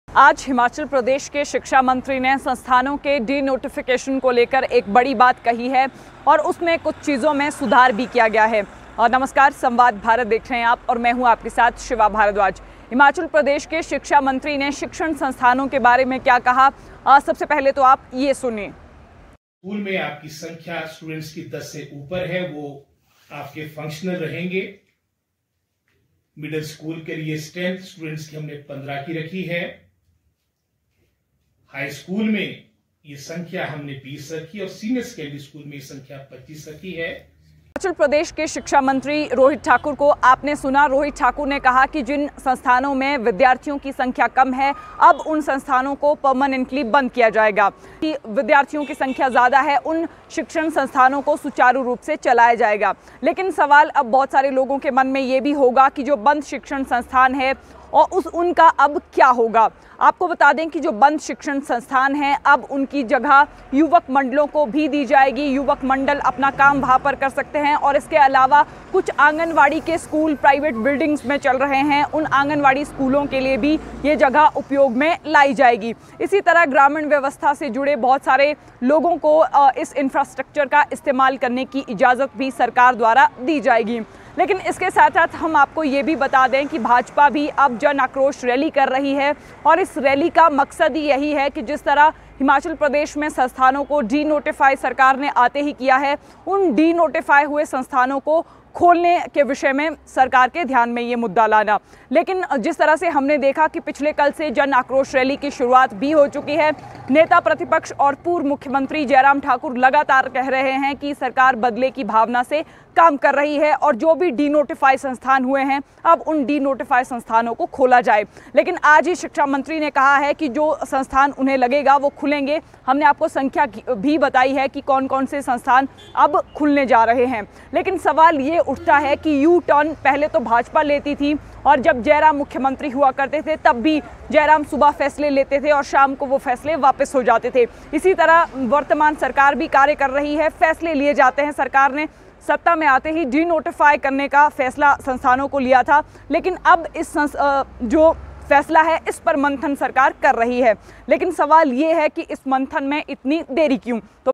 आज हिमाचल प्रदेश के शिक्षा मंत्री ने संस्थानों के डी नोटिफिकेशन को लेकर एक बड़ी बात कही है और उसमें कुछ चीज़ों में सुधार भी किया गया है। और नमस्कार, संवाद भारत देख रहे हैं आप और मैं हूं आपके साथ शिवा भारद्वाज। हिमाचल प्रदेश के शिक्षा मंत्री ने शिक्षण संस्थानों के बारे में क्या कहा, सबसे पहले तो आप ये सुनिए। स्कूल में आपकी संख्या स्टूडेंट्स की 10 से ऊपर है वो आपके फंक्शनल रहेंगे। मिडिल स्कूल के लिए स्ट्रेंथ स्टूडेंट्स की हमने 15 की रखी है। हाई स्कूल में ये संख्या हमने 20 रखी और सीनियर सेकेंडरी स्कूल में ये संख्या 25 रखी है। हिमाचल प्रदेश के शिक्षा मंत्री रोहित ठाकुर को आपने सुना। रोहित ठाकुर ने कहा कि जिन संस्थानों में विद्यार्थियों की संख्या कम है, अब उन संस्थानों को परमानेंटली बंद किया जाएगा। कि विद्यार्थियों की संख्या ज़्यादा है, उन शिक्षण संस्थानों को सुचारू रूप से चलाया जाएगा। लेकिन सवाल अब बहुत सारे लोगों के मन में ये भी होगा कि जो बंद शिक्षण संस्थान है और उनका अब क्या होगा। आपको बता दें कि जो बंद शिक्षण संस्थान हैं, अब उनकी जगह युवक मंडलों को भी दी जाएगी। युवक मंडल अपना काम वहाँ पर कर सकते हैं और इसके अलावा कुछ आंगनवाड़ी के स्कूल प्राइवेट बिल्डिंग्स में चल रहे हैं, उन आंगनवाड़ी स्कूलों के लिए भी ये जगह उपयोग में लाई जाएगी। इसी तरह ग्रामीण व्यवस्था से जुड़े बहुत सारे लोगों को इस इंफ्रास्ट्रक्चर का इस्तेमाल करने की इजाज़त भी सरकार द्वारा दी जाएगी। लेकिन इसके साथ साथ हम आपको ये भी बता दें कि भाजपा भी अब जन आक्रोश रैली कर रही है और इस रैली का मकसद ही यही है कि जिस तरह हिमाचल प्रदेश में संस्थानों को डी नोटिफाई सरकार ने आते ही किया है, उन डी नोटिफाई हुए संस्थानों को खोलने के विषय में सरकार के ध्यान में ये मुद्दा लाना। लेकिन जिस तरह से हमने देखा कि पिछले कल से जन आक्रोश रैली की शुरुआत भी हो चुकी है। नेता प्रतिपक्ष और पूर्व मुख्यमंत्री जयराम ठाकुर लगातार कह रहे हैं कि सरकार बदले की भावना से काम कर रही है और जो भी डी नोटिफाई संस्थान हुए हैं, अब उन डी नोटिफाई संस्थानों को खोला जाए। लेकिन आज ही शिक्षा मंत्री ने कहा है कि जो संस्थान उन्हें लगेगा वो खुलेंगे। हमने आपको संख्या भी बताई है कि कौन कौन से संस्थान अब खुलने जा रहे हैं। लेकिन सवाल ये उठता है कि यू टर्न पहले तो भाजपा लेती थी और जब जयराम मुख्यमंत्री हुआ करते थे तब भी जयराम सुबह फैसले लेते थे और शाम को वो फैसले वापस हो जाते थे। इसी तरह वर्तमान सरकार भी कार्य कर रही है, फैसले लिए जाते हैं। सरकार ने सत्ता में आते ही डी नोटिफाई करने का फैसला संस्थानों को लिया था, लेकिन अब इस जो फैसला है इस पर मंथन सरकार कर रही है। लेकिन सवाल ये है कि इस मंथन में इतनी देरी क्यों। तो